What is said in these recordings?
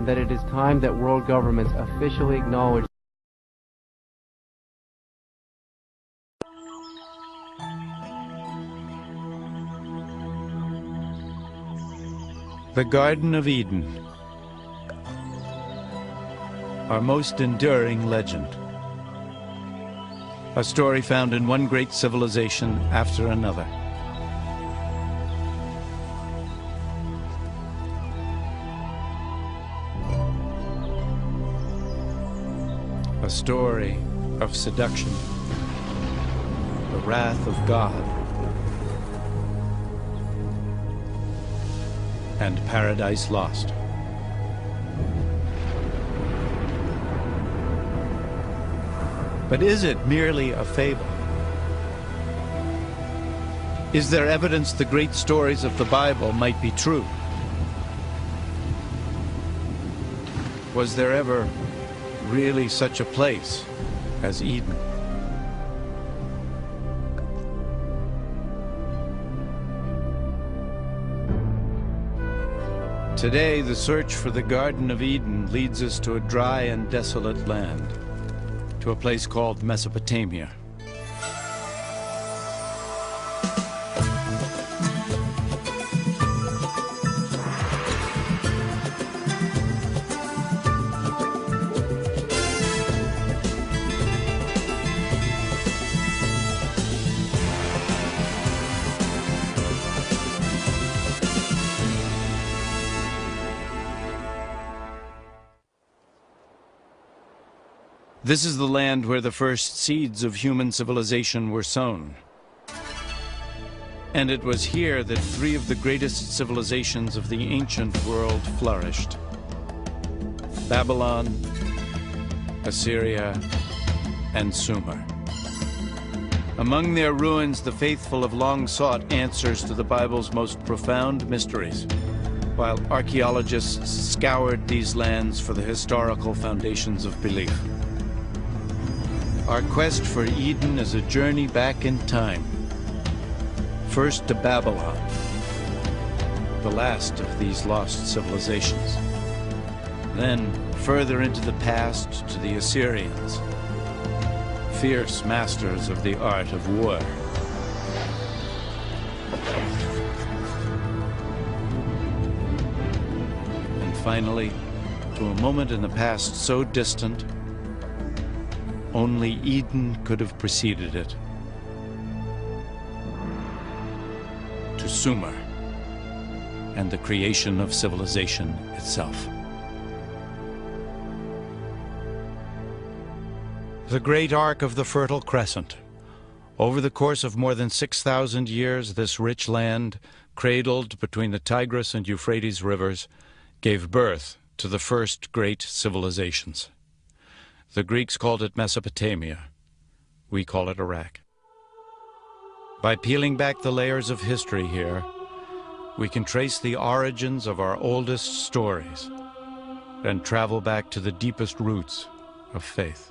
and that it is time that world governments officially acknowledge The Garden of Eden, our most enduring legend. A story found in one great civilization after another. A story of seduction, the wrath of God, and paradise lost. But is it merely a fable? Is there evidence the great stories of the Bible might be true? Was there ever really such a place as Eden? Today, the search for the Garden of Eden leads us to a dry and desolate land, to a place called Mesopotamia. This is the land where the first seeds of human civilization were sown. And it was here that three of the greatest civilizations of the ancient world flourished: Babylon, Assyria, and Sumer. Among their ruins, the faithful have long sought answers to the Bible's most profound mysteries, while archaeologists scoured these lands for the historical foundations of belief. Our quest for Eden is a journey back in time. First to Babylon, the last of these lost civilizations. Then further into the past to the Assyrians, fierce masters of the art of war. And finally, to a moment in the past so distant, only Eden could have preceded it. To Sumer and the creation of civilization itself. The great arc of the Fertile Crescent. Over the course of more than 6,000 years, this rich land, cradled between the Tigris and Euphrates rivers, gave birth to the first great civilizations. The Greeks called it Mesopotamia. We call it Iraq. By peeling back the layers of history here, we can trace the origins of our oldest stories and travel back to the deepest roots of faith.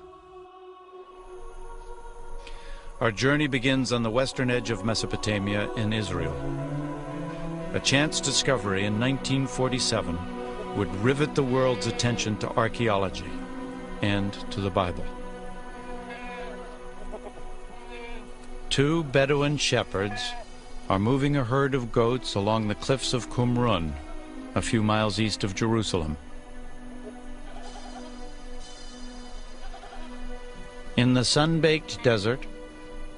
Our journey begins on the western edge of Mesopotamia in Israel. A chance discovery in 1947 would rivet the world's attention to archaeology and to the Bible. Two Bedouin shepherds are moving a herd of goats along the cliffs of Qumrun, a few miles east of Jerusalem. In the sun-baked desert,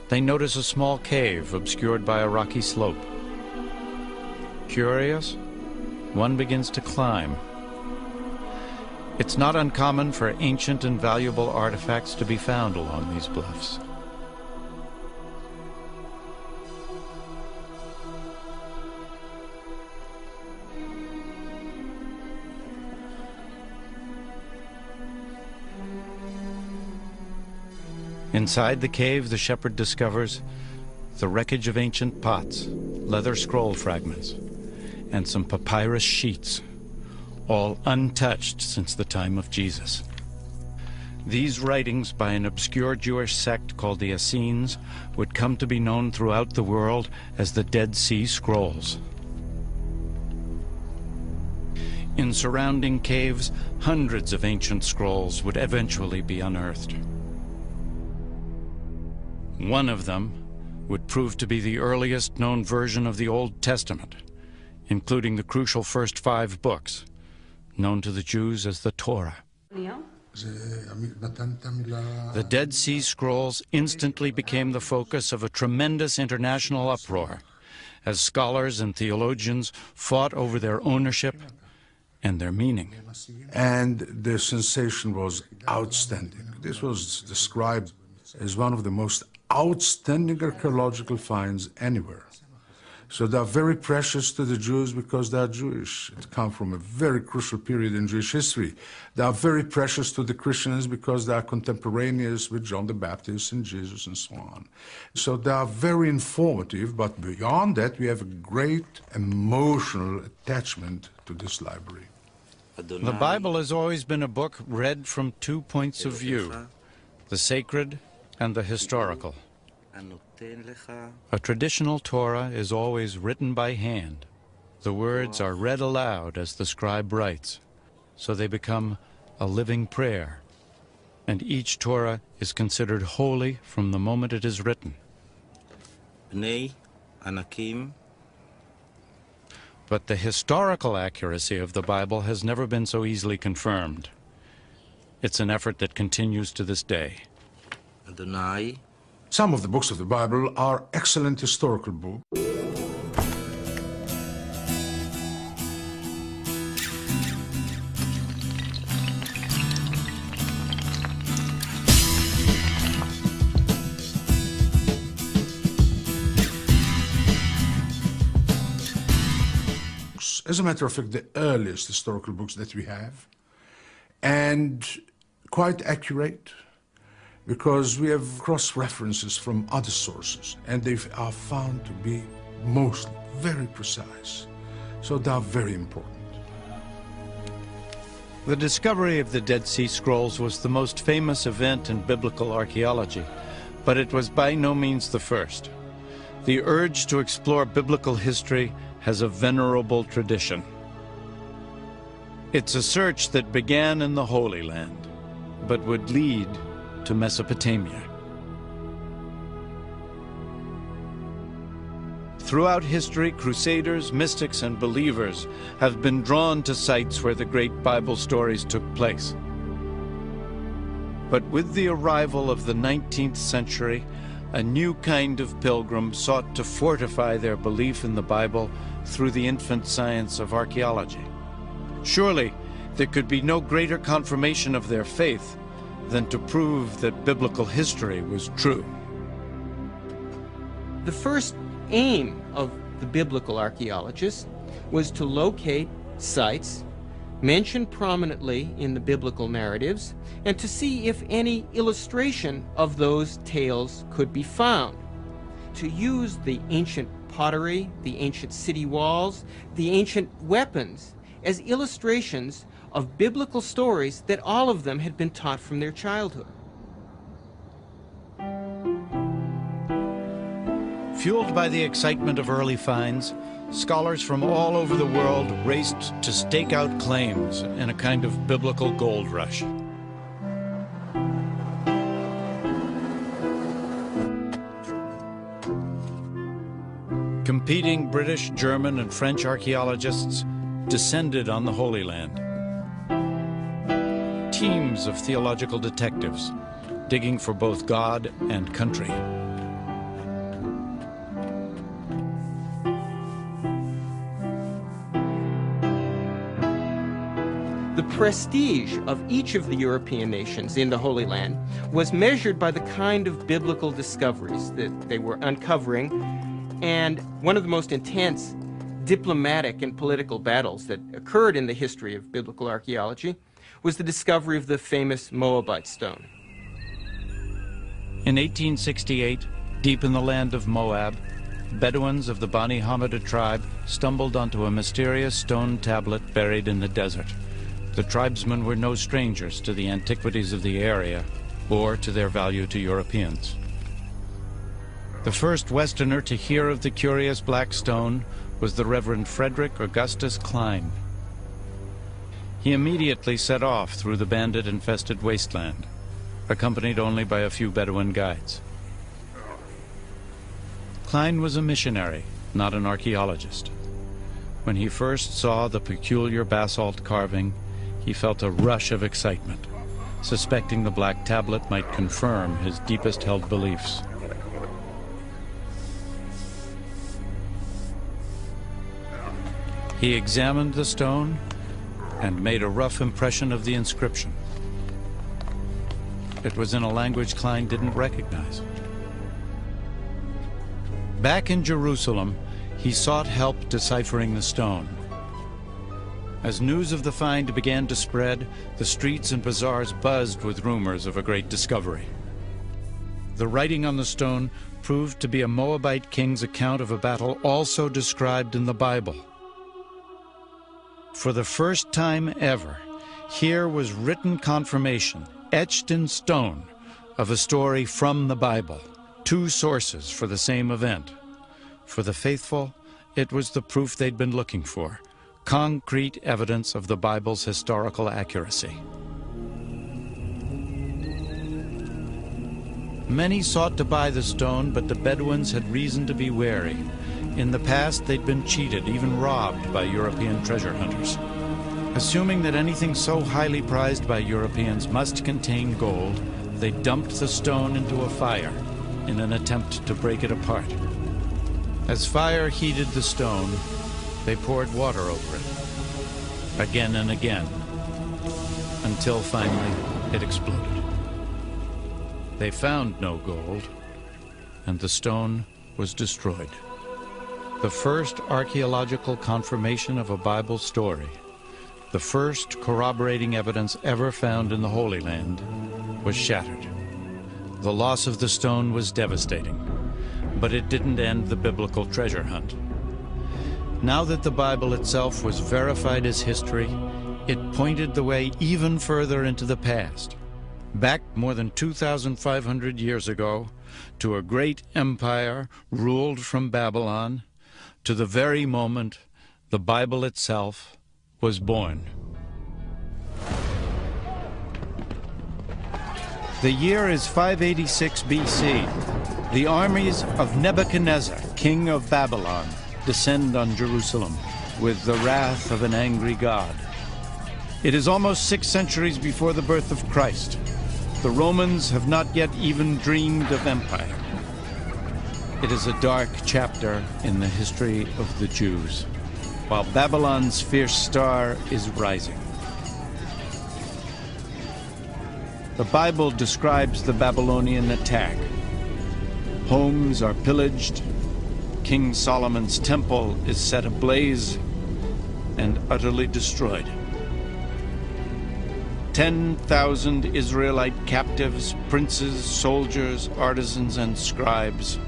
they notice a small cave obscured by a rocky slope. Curious, one begins to climb. It's not uncommon for ancient and valuable artifacts to be found along these bluffs. Inside the cave, the shepherd discovers the wreckage of ancient pots, leather scroll fragments, and some papyrus sheets, all untouched since the time of Jesus. These writings by an obscure Jewish sect called the Essenes would come to be known throughout the world as the Dead Sea Scrolls. In surrounding caves, hundreds of ancient scrolls would eventually be unearthed. One of them would prove to be the earliest known version of the Old Testament, including the crucial first 5 books, known to the Jews as the Torah. The Dead Sea Scrolls instantly became the focus of a tremendous international uproar, as scholars and theologians fought over their ownership and their meaning. And the sensation was outstanding. This was described as one of the most outstanding archaeological finds anywhere. So they are very precious to the Jews because they are Jewish. It comes from a very crucial period in Jewish history. They are very precious to the Christians because they are contemporaneous with John the Baptist and Jesus and so on. So they are very informative, but beyond that we have a great emotional attachment to this library. The Bible has always been a book read from 2 points of view, the sacred and the historical. A traditional Torah is always written by hand. The words are read aloud as the scribe writes, so they become a living prayer, and each Torah is considered holy from the moment it is written. But the historical accuracy of the Bible has never been so easily confirmed. It's an effort that continues to this day. Some of the books of the Bible are excellent historical books. As a matter of fact, the earliest historical books that we have, and quite accurate, because we have cross-references from other sources, and they are found to be mostly very precise. So they are very important. The discovery of the Dead Sea Scrolls was the most famous event in biblical archaeology, but it was by no means the first. The urge to explore biblical history has a venerable tradition. It's a search that began in the Holy Land, but would lead to Mesopotamia. Throughout history, crusaders, mystics, and believers have been drawn to sites where the great Bible stories took place. But with the arrival of the 19th century, a new kind of pilgrim sought to fortify their belief in the Bible through the infant science of archaeology. Surely, there could be no greater confirmation of their faith than to prove that biblical history was true. The first aim of the biblical archaeologists was to locate sites mentioned prominently in the biblical narratives and to see if any illustration of those tales could be found. To use the ancient pottery, the ancient city walls, the ancient weapons as illustrations of biblical stories that all of them had been taught from their childhood. Fueled by the excitement of early finds, scholars from all over the world raced to stake out claims in a kind of biblical gold rush. Competing British, German, and French archaeologists descended on the Holy Land. Teams of theological detectives digging for both God and country. The prestige of each of the European nations in the Holy Land was measured by the kind of biblical discoveries that they were uncovering, and one of the most intense diplomatic and political battles that occurred in the history of biblical archaeology was the discovery of the famous Moabite stone. In 1868, deep in the land of Moab, Bedouins of the Bani Hammada tribe stumbled onto a mysterious stone tablet buried in the desert. The tribesmen were no strangers to the antiquities of the area or to their value to Europeans. The first Westerner to hear of the curious black stone was the Reverend Frederick Augustus Klein. He immediately set off through the bandit-infested wasteland, accompanied only by a few Bedouin guides. Klein was a missionary, not an archaeologist. When he first saw the peculiar basalt carving, he felt a rush of excitement, suspecting the black tablet might confirm his deepest-held beliefs. He examined the stone and made a rough impression of the inscription. It was in a language Klein didn't recognize. Back in Jerusalem, he sought help deciphering the stone. As news of the find began to spread, the streets and bazaars buzzed with rumors of a great discovery. The writing on the stone proved to be a Moabite king's account of a battle also described in the Bible. For the first time ever, here was written confirmation, etched in stone, of a story from the Bible. Two sources for the same event. For the faithful, it was the proof they'd been looking for, concrete evidence of the Bible's historical accuracy. Many sought to buy the stone, but the Bedouins had reason to be wary. In the past, they'd been cheated, even robbed by European treasure hunters. Assuming that anything so highly prized by Europeans must contain gold, they dumped the stone into a fire in an attempt to break it apart. As fire heated the stone, they poured water over it, again and again, until finally it exploded. They found no gold, and the stone was destroyed. The first archaeological confirmation of a Bible story, the first corroborating evidence ever found in the Holy Land, was shattered. The loss of the stone was devastating, but it didn't end the biblical treasure hunt. Now that the Bible itself was verified as history, it pointed the way even further into the past, back more than 2,500 years ago, to a great empire ruled from Babylon, to the very moment the Bible itself was born. The year is 586 BC. The armies of Nebuchadnezzar, king of Babylon, descend on Jerusalem with the wrath of an angry God. It is almost 6 centuries before the birth of Christ. The Romans have not yet even dreamed of empire. It is a dark chapter in the history of the Jews, while Babylon's fierce star is rising. The Bible describes the Babylonian attack. Homes are pillaged, King Solomon's temple is set ablaze and utterly destroyed. 10,000 Israelite captives, princes, soldiers, artisans, and scribes,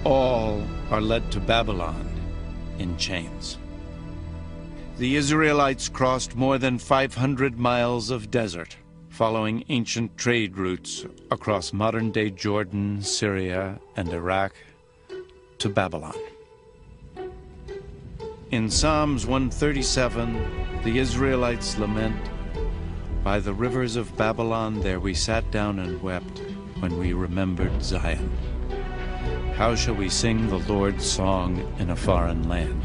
all are led to Babylon in chains. The Israelites crossed more than 500 miles of desert, following ancient trade routes across modern-day Jordan, Syria, and Iraq to Babylon. In Psalms 137, the Israelites lament, "By the rivers of Babylon there we sat down and wept when we remembered Zion. How shall we sing the Lord's song in a foreign land?"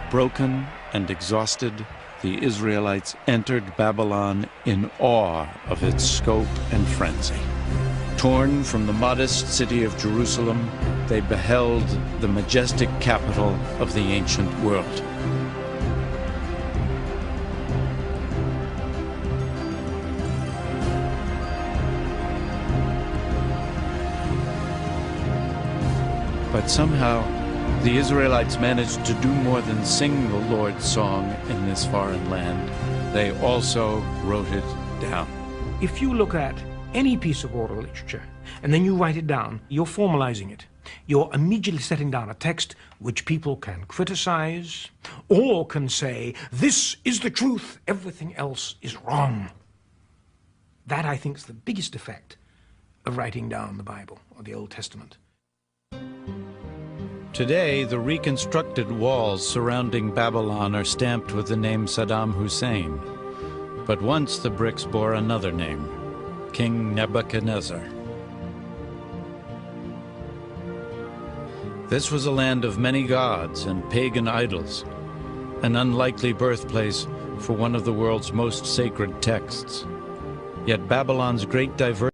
Broken and exhausted, the Israelites entered Babylon in awe of its scope and frenzy. Torn from the modest city of Jerusalem, they beheld the majestic capital of the ancient world. But somehow, the Israelites managed to do more than sing the Lord's song in this foreign land. They also wrote it down. If you look at any piece of oral literature and then you write it down, you're formalizing it. You're immediately setting down a text which people can criticize or can say, this is the truth, everything else is wrong. That, I think, is the biggest effect of writing down the Bible or the Old Testament. Today, the reconstructed walls surrounding Babylon are stamped with the name Saddam Hussein. But once the bricks bore another name, King Nebuchadnezzar. This was a land of many gods and pagan idols, an unlikely birthplace for one of the world's most sacred texts. Yet Babylon's great diversity